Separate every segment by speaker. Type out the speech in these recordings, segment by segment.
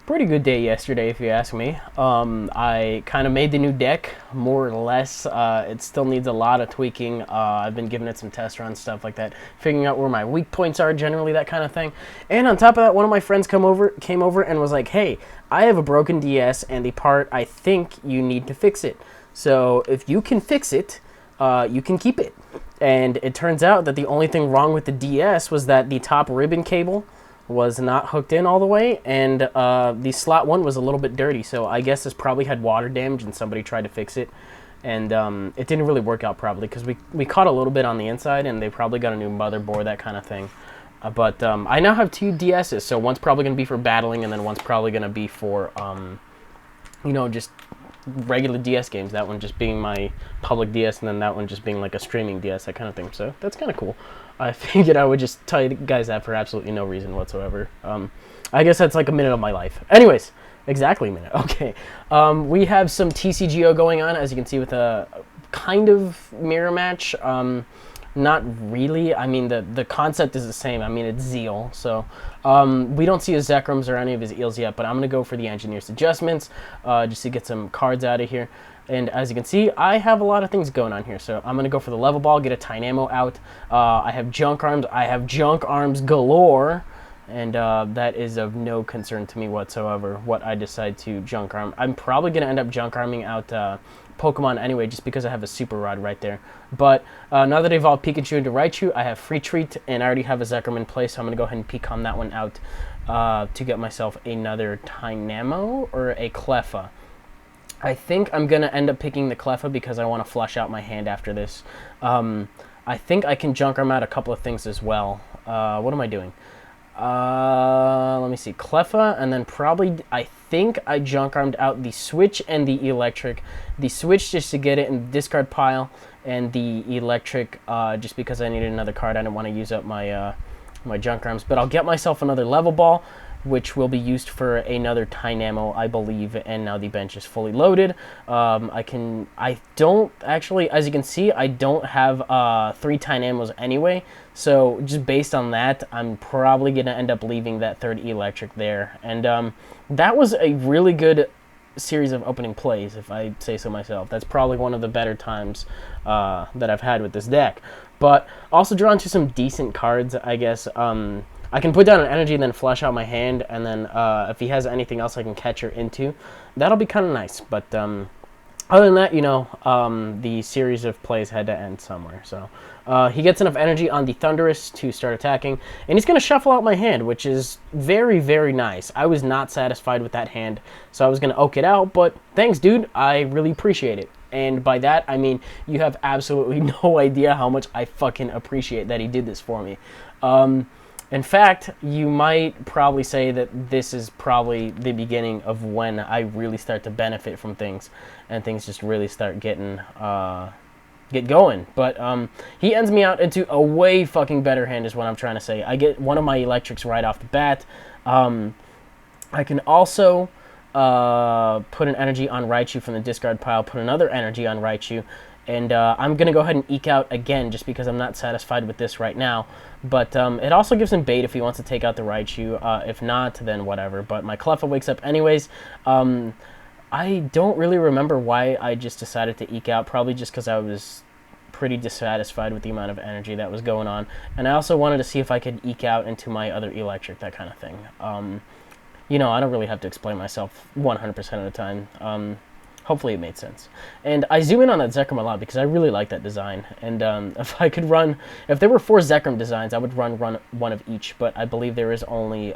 Speaker 1: Pretty good day yesterday, if you ask me. I kind of made the new deck, more or less. It still needs a lot of tweaking. I've been giving it some test runs, stuff like that, figuring out where my weak points are, generally, that kind of thing. And on top of that, one of my friends came over and was like, hey, I have a broken DS, and the part, I think you need to fix it. So if you can fix it, you can keep it. And it turns out that the only thing wrong with the DS was that the top ribbon cable was not hooked in all the way, and the slot 1 was a little bit dirty, so I guess this probably had water damage and somebody tried to fix it, and it didn't really work out probably because we caught a little bit on the inside, and they probably got a new motherboard, that kind of thing. But I now have 2 DSs, so one's probably going to be for battling, and then one's probably going to be for, just regular DS games, that one just being my public DS, and then that one just being like a streaming DS, that kind of thing, so that's kind of cool. I figured I would just tell you guys that for absolutely no reason whatsoever. I guess that's like a minute of my life. Anyways, exactly a minute. Okay. We have some TCGO going on, as you can see, with a kind of mirror match. Not really. I mean, the concept is the same. I mean, it's Zeal. So we don't see his Zekrams or any of his Eels yet, but I'm going to go for the Engineer's Adjustments just to get some cards out of here. And as you can see, I have a lot of things going on here. So I'm going to go for the Level Ball, get a Dynamo out. I have Junk Arms. I have Junk Arms galore. And that is of no concern to me whatsoever, what I decide to Junk Arm. I'm probably going to end up Junk Arming out Pokemon anyway, just because I have a Super Rod right there. But now that I evolved Pikachu into Raichu, I have Free Treat, and I already have a Zekrom in place, so I'm going to go ahead and Pecom that one out to get myself another Dynamo or a Cleffa. I think I'm going to end up picking the Cleffa because I want to flush out my hand after this. I think I can Junk Arm out a couple of things as well. What am I doing? Let me see. Cleffa, and then probably, I think I Junk Armed out the Switch and the Electric. The Switch just to get it in the discard pile, and the Electric just because I needed another card. I didn't want to use up my, my Junk Arms. But I'll get myself another Level Ball, which will be used for another Dynamo, I believe, and now the bench is fully loaded. I don't, actually, as you can see, I don't have 3 Dynamos anyway, so just based on that, I'm probably going to end up leaving that 3rd Electric there. And that was a really good series of opening plays, if I say so myself. That's probably one of the better times that I've had with this deck. But also drawn to some decent cards, I guess. I can put down an energy and then flush out my hand, and then if he has anything else I can catch her into, that'll be kind of nice. But other than that, the series of plays had to end somewhere. So he gets enough energy on the Thundurus to start attacking, and he's going to shuffle out my hand, which is very, very nice. I was not satisfied with that hand, so I was going to oak it out, but thanks, dude. I really appreciate it. And by that, I mean you have absolutely no idea how much I fucking appreciate that he did this for me. In fact, you might probably say that this is probably the beginning of when I really start to benefit from things, and things just really start getting get going. But he ends me out into a way fucking better hand is what I'm trying to say. I get one of my Electrics right off the bat. I can also put an energy on Raichu from the discard pile, put another energy on Raichu, and I'm going to go ahead and eke out again just because I'm not satisfied with this right now. But it also gives him bait if he wants to take out the Raichu. If not, then whatever. But my Cleffa wakes up anyways. I don't really remember why I just decided to eke out. Probably just because I was pretty dissatisfied with the amount of energy that was going on. And I also wanted to see if I could eke out into my other Electric, that kind of thing. I don't really have to explain myself 100% of the time. Hopefully it made sense. And I zoom in on that Zekrom a lot because I really like that design. And if there were 4 Zekrom designs, I would run one of each. But I believe there is only 3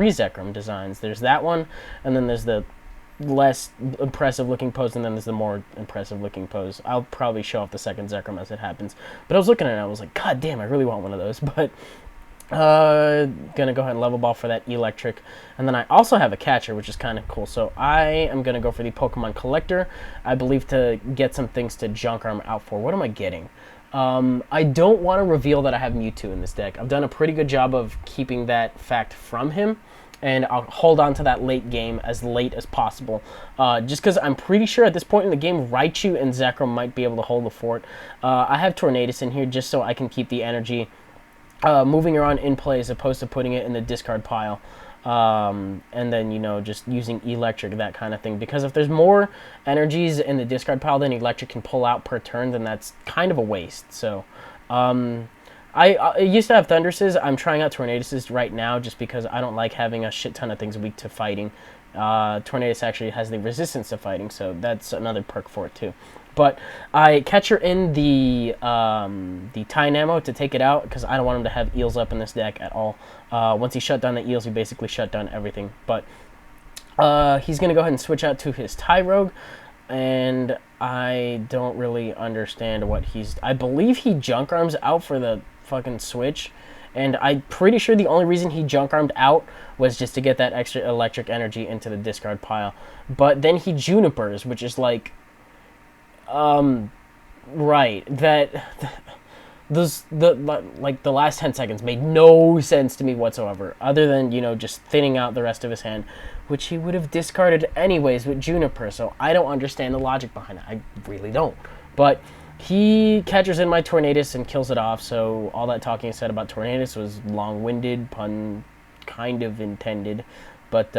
Speaker 1: Zekrom designs. There's that one, and then there's the less impressive looking pose, and then there's the more impressive looking pose. I'll probably show off the second Zekrom as it happens. But I was looking at it and I was like, God damn, I really want one of those. But gonna go ahead and Level Ball for that Electric, and then I also have a catcher, which is kind of cool, so I am gonna go for the Pokemon Collector, I believe, to get some things to Junk Arm out for. What am I getting? I don't want to reveal that I have Mewtwo in this deck. I've done a pretty good job of keeping that fact from him, and I'll hold on to that late game as late as possible, just because I'm pretty sure at this point in the game Raichu and Zekrom might be able to hold the fort. I have Tornadus in here just so I can keep the energy moving around in play as opposed to putting it in the discard pile. and then, you know, just using electric, that kind of thing. Because if there's more energies in the discard pile than electric can pull out per turn, then that's kind of a waste. So, I used to have Thunderuses. I'm trying out Tornaduses right now just because I don't like having a shit ton of things weak to fighting. Tornadus actually has the resistance to fighting, so that's another perk for it too. But I catch her in the Tynamo to take it out because I don't want him to have eels up in this deck at all. Once he shut down the eels, he basically shut down everything. But he's going to go ahead and switch out to his Tyrogue, and I don't really understand what he's... I believe he Junk Arms out for the fucking switch, and I'm pretty sure the only reason he Junk Armed out was just to get that extra electric energy into the discard pile. But then he Junipers, which is like... right, the last 10 seconds made no sense to me whatsoever, other than, you know, just thinning out the rest of his hand, which he would have discarded anyways with Juniper, so I don't understand the logic behind it. I really don't. But he catches in my Tornadus and kills it off, so all that talking I said about Tornadus was long-winded, pun kind of intended, but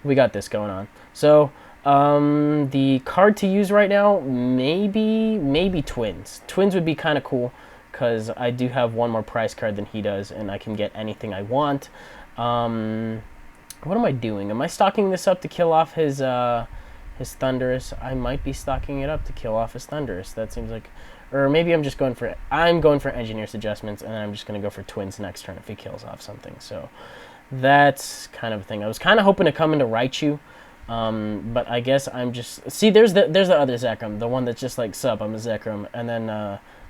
Speaker 1: we got this going on. So the card to use right now, maybe Twins. Twins would be kind of cool because I do have one more prize card than he does, and I can get anything I want. What am I doing? Am I stocking this up to kill off his Thunderous? I might be stocking it up to kill off his Thunderous. That seems like... Or maybe I'm just going for... I'm going for Engineer's Adjustments, and then I'm just going to go for Twins next turn if he kills off something. So that's kind of a thing. I was kind of hoping to come into Raichu, but I guess I'm just... See, there's the other Zekrom, the one that's just like, sup, I'm a Zekrom. And then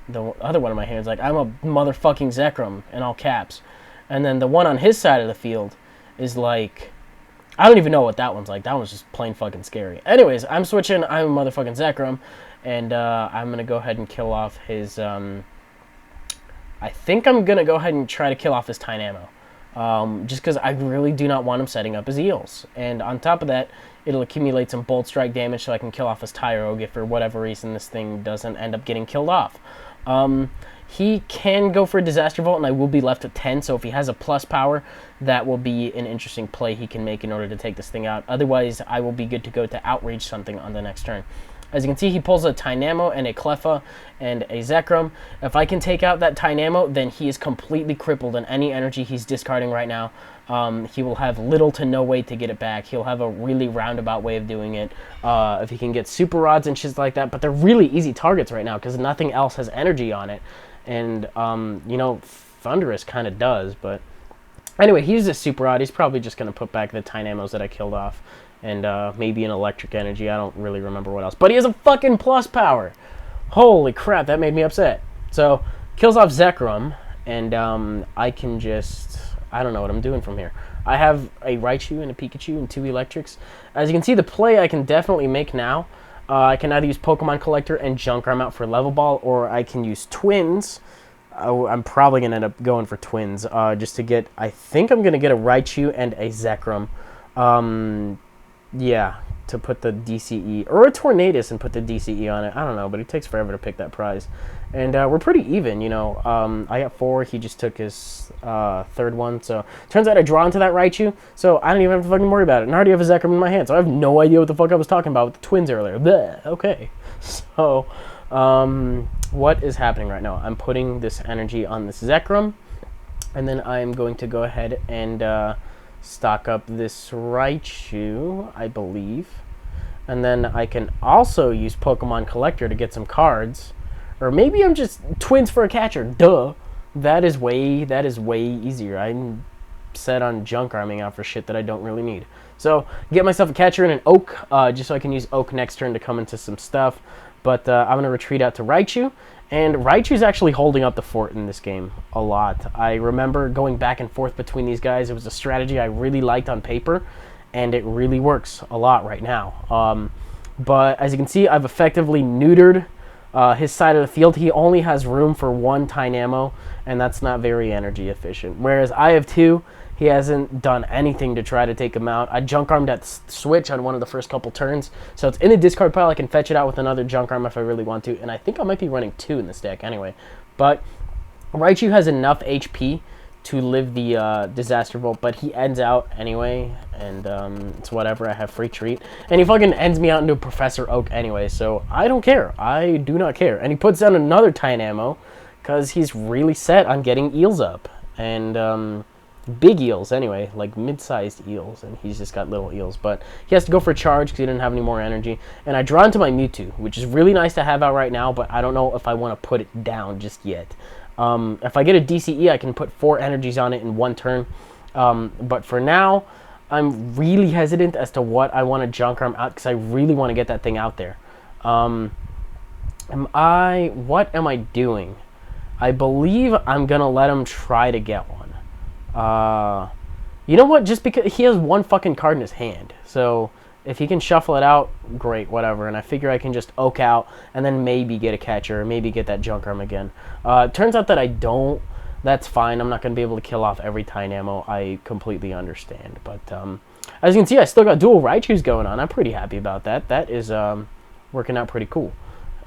Speaker 1: the other one in my hand is like, I'm a motherfucking Zekrom, in all caps. And then the one on his side of the field is like... I don't even know what that one's like. That one's just plain fucking scary. Anyways, I'm switching. I'm a motherfucking Zekrom, and I'm going to go ahead and kill off his... I think I'm going to go ahead and try to kill off his Tynamo. Just because I really do not want him setting up his Eels. And on top of that, it'll accumulate some Bolt Strike damage so I can kill off his Tyrogue if for whatever reason this thing doesn't end up getting killed off. He can go for a Disaster Vault, and I will be left with 10, so if he has a plus power, that will be an interesting play he can make in order to take this thing out. Otherwise, I will be good to go to Outrage something on the next turn. As you can see, he pulls a Tynamo and a Cleffa and a Zekrom. If I can take out that Tynamo, then he is completely crippled, and any energy he's discarding right now, he will have little to no way to get it back. He'll have a really roundabout way of doing it if he can get Super Rods and shit like that, but they're really easy targets right now because nothing else has energy on it. And, you know, Thunderous kind of does, but... Anyway, he's a Super Rod. He's probably just going to put back the Tynamos that I killed off. And maybe an Electric Energy. I don't really remember what else. But he has a fucking plus power! Holy crap, that made me upset. So, kills off Zekrom, and I can just... I don't know what I'm doing from here. I have a Raichu and a Pikachu and 2 Electrics. As you can see, the play I can definitely make now... I can either use Pokemon Collector and Junk Arm out for Level Ball, or I can use Twins. I'm probably going to end up going for Twins, just to get... I think I'm going to get a Raichu and a Zekrom. Yeah, to put the DCE, or a Tornadus and put the DCE on it. I don't know, but it takes forever to pick that prize. And we're pretty even, you know. I got 4, he just took his third one. So, turns out I draw into that Raichu, so I don't even have to fucking worry about it. And I already have a Zekrom in my hand, so I have no idea what the fuck I was talking about with the Twins earlier. Bleh, okay. So, what is happening right now? I'm putting this energy on this Zekrom, and then I'm going to go ahead and... stock up this Raichu, I believe. And then I can also use Pokemon Collector to get some cards. Or maybe I'm just Twins for a catcher. Duh. That is way easier. I'm set on Junk Arming out for shit that I don't really need. So, get myself a catcher and an Oak, just so I can use Oak next turn to come into some stuff. But I'm going to retreat out to Raichu. And Raichu's actually holding up the fort in this game a lot. I remember going back and forth between these guys. It was a strategy I really liked on paper, and it really works a lot right now. But as you can see, I've effectively neutered his side of the field. He only has room for 1 Tynamo, and that's not very energy efficient. Whereas I have 2. He hasn't done anything to try to take him out. I Junk Armed that switch on one of the first couple turns. So it's in the discard pile. I can fetch it out with another Junk Arm if I really want to. And I think I might be running 2 in this deck anyway. But Raichu has enough HP to live the Disaster Volt, but he ends out anyway, and it's whatever. I have free treat, and he fucking ends me out into Professor Oak anyway, so I don't care. I do not care. And he puts down another Tynamo because he's really set on getting eels up, and big eels anyway, like mid-sized eels, and he's just got little eels, but he has to go for a charge because he didn't have any more energy. And I draw into my Mewtwo, which is really nice to have out right now, but I don't know if I want to put it down just yet. If I get a DCE, I can put 4 energies on it in 1 turn, but for now I'm really hesitant as to what I want to junk arm out, because I really want to get that thing out there. What am I doing? I believe I'm gonna let him try to get one. You know what? Just because he has 1 fucking card in his hand, so if he can shuffle it out, great, whatever. And I figure I can just oak out and then maybe get a catcher, maybe get that junk arm again. It turns out that I don't. That's fine. I'm not going to be able to kill off every Tynamo. I completely understand. But as you can see, I still got dual Raichus going on. I'm pretty happy about that. That is working out pretty cool.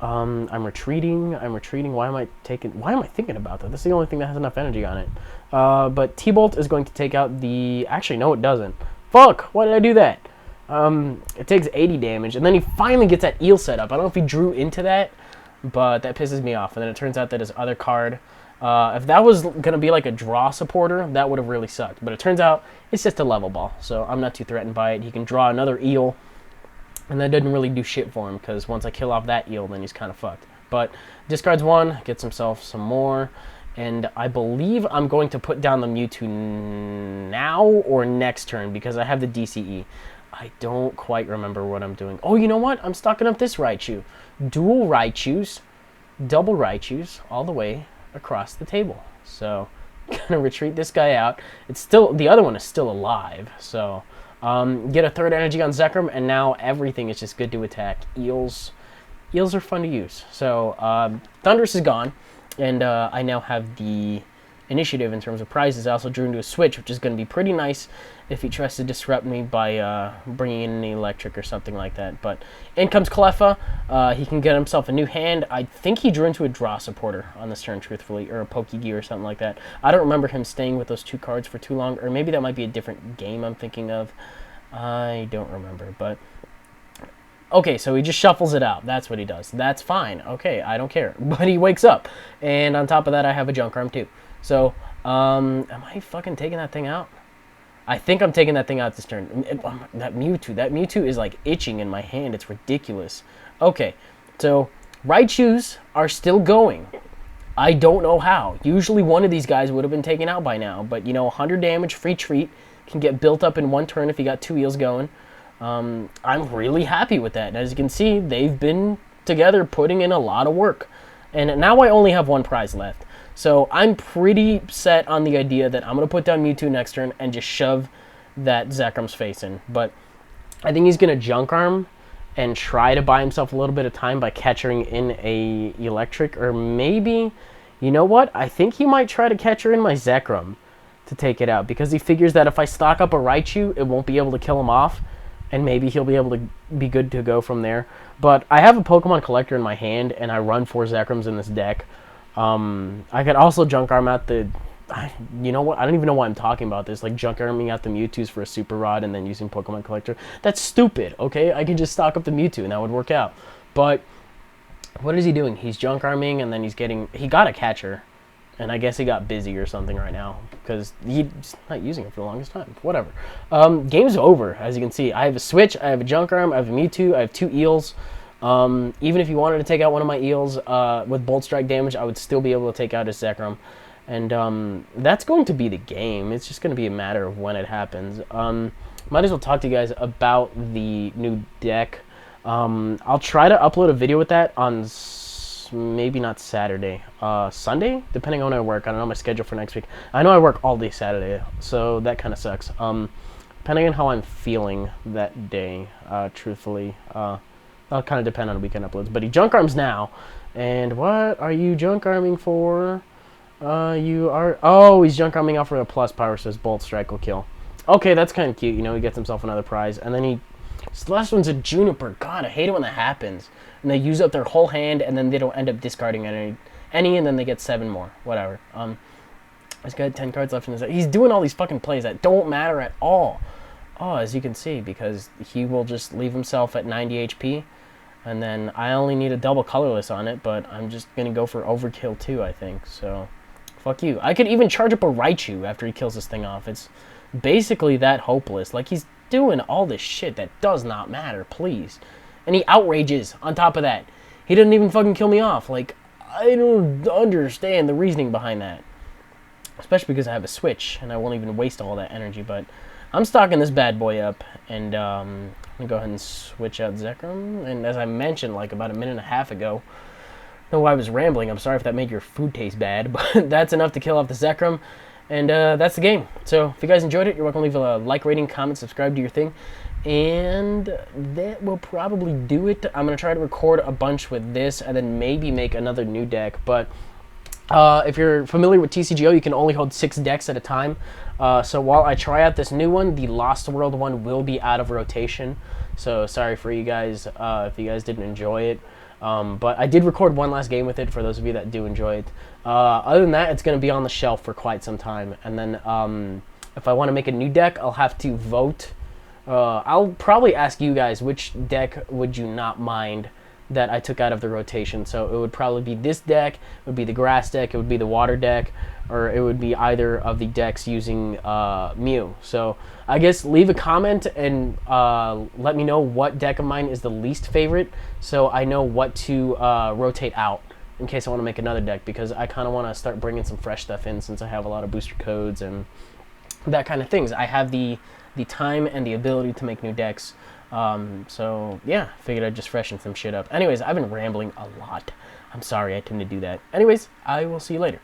Speaker 1: I'm retreating. Why am I thinking about that? That's the only thing that has enough energy on it. But T-Bolt is going to take out the... Actually, no, it doesn't. Fuck! Why did I do that? It takes 80 damage, and then he finally gets that eel set up. I don't know if he drew into that, but that pisses me off. And then it turns out that his other card, if that was going to be like a draw supporter, that would have really sucked. But it turns out it's just a level ball, so I'm not too threatened by it. He can draw another eel, and that doesn't really do shit for him, because once I kill off that eel, then he's kind of fucked. But discards 1, gets himself some more, and I believe I'm going to put down the Mewtwo now or next turn, because I have the DCE. I don't quite remember what I'm doing. Oh, you know what? I'm stocking up this Raichu. Dual Raichus, double Raichus, all the way across the table. So, gonna retreat this guy out. It's still, the other one is still alive. So, get a 3rd energy on Zekrom, and now everything is just good to attack. Eels are fun to use. So, Thundurus is gone, and I now have the initiative in terms of prizes. I also drew into a switch, which is going to be pretty nice if he tries to disrupt me by bringing in an electric or something like that. But in comes Cleffa. He can get himself a new hand. I think he drew into a draw supporter on this turn, truthfully, or a Pokegear or something like that. I don't remember him staying with those 2 cards for too long, or maybe that might be a different game I'm thinking of. I don't remember, but... Okay, so he just shuffles it out. That's what he does. That's fine. Okay, I don't care. But he wakes up. And on top of that, I have a junk arm too. So, am I fucking taking that thing out? I think I'm taking that thing out this turn. That Mewtwo is like itching in my hand. It's ridiculous. Okay, so Raichus are still going. I don't know how. Usually one of these guys would have been taken out by now. But, you know, 100 damage, free treat, can get built up in 1 turn if you got 2 eels going. I'm really happy with that. And as you can see, they've been together putting in a lot of work. And now I only have 1 prize left. So I'm pretty set on the idea that I'm going to put down Mewtwo next turn and just shove that Zekrom's face in. But I think he's going to junk arm and try to buy himself a little bit of time by catching in a electric. Or maybe, you know what? I think he might try to catcher in my Zekrom to take it out. Because he figures that if I stock up a Raichu, it won't be able to kill him off. And maybe he'll be able to be good to go from there. But I have a Pokemon Collector in my hand, and I run 4 Zekroms in this deck. I could also junk arm out the... You know what? I don't even know why I'm talking about this. Like, junk arming out the Mewtwo's for a Super Rod and then using Pokemon Collector. That's stupid, okay? I can just stock up the Mewtwo, and that would work out. But what is he doing? He's junk arming, and then he's getting... He got a catcher. And I guess he got busy or something right now, because he's not using it for the longest time. Whatever. Game's over, as you can see. I have a Switch, I have a Junk Arm, I have a Mewtwo, I have 2 Eels. Even if you wanted to take out one of my Eels with Bolt Strike damage, I would still be able to take out his Zekrom. And that's going to be the game. It's just going to be a matter of when it happens. Might as well talk to you guys about the new deck. I'll try to upload a video with that on... maybe not Saturday, Sunday, depending on when I work. I don't know my schedule for next week. I know I work all day Saturday, so that kind of sucks. Depending on how I'm feeling that day, truthfully, that'll kind of depend on weekend uploads. But he junk arms now, and what are you junk arming for? You are, oh, he's junk arming out for a plus power, so his Bolt Strike will kill. Okay, that's kind of cute. You know, he gets himself another prize, and then he. This last one's a Juniper. God, I hate it when that happens. And they use up their whole hand, and then they don't end up discarding any, and then they get 7 more. Whatever. He's got 10 cards left in his deck. He's doing all these fucking plays that don't matter at all. Oh, as you can see, because he will just leave himself at 90 HP. And then I only need a double colorless on it, but I'm just going to go for overkill too, I think. So, fuck you. I could even charge up a Raichu after he kills this thing off. It's basically that hopeless. Like, he's doing all this shit that does not matter, please. And he outrages on top of that. He doesn't even fucking kill me off. Like, I don't understand the reasoning behind that. Especially because I have a switch, and I won't even waste all that energy, but I'm stocking this bad boy up, and I'm going to go ahead and switch out Zekrom. And as I mentioned, like, about a minute and a half ago, no, I was rambling. I'm sorry if that made your food taste bad, but that's enough to kill off the Zekrom. And that's the game. So if you guys enjoyed it, you're welcome to leave a like, rating, comment, subscribe, do your thing. And that will probably do it. I'm going to try to record a bunch with this and then maybe make another new deck. But if you're familiar with TCGO, you can only hold 6 decks at a time. So while I try out this new one, the Lost World one will be out of rotation. So sorry for you guys if you guys didn't enjoy it. But I did record one last game with it for those of you that do enjoy it. Other than that, it's going to be on the shelf for quite some time. And then if I want to make a new deck, I'll have to vote. I'll probably ask you guys which deck would you not mind that I took out of the rotation. So it would probably be this deck, it would be the grass deck, it would be the water deck, or it would be either of the decks using Mew. So I guess leave a comment and let me know what deck of mine is the least favorite, so I know what to rotate out in case I want to make another deck, because I kind of want to start bringing some fresh stuff in since I have a lot of booster codes and that kind of things. I have the time and the ability to make new decks. So yeah, figured I'd just freshen some shit up. Anyways, I've been rambling a lot. I'm sorry I tend to do that. Anyways, I will see you later.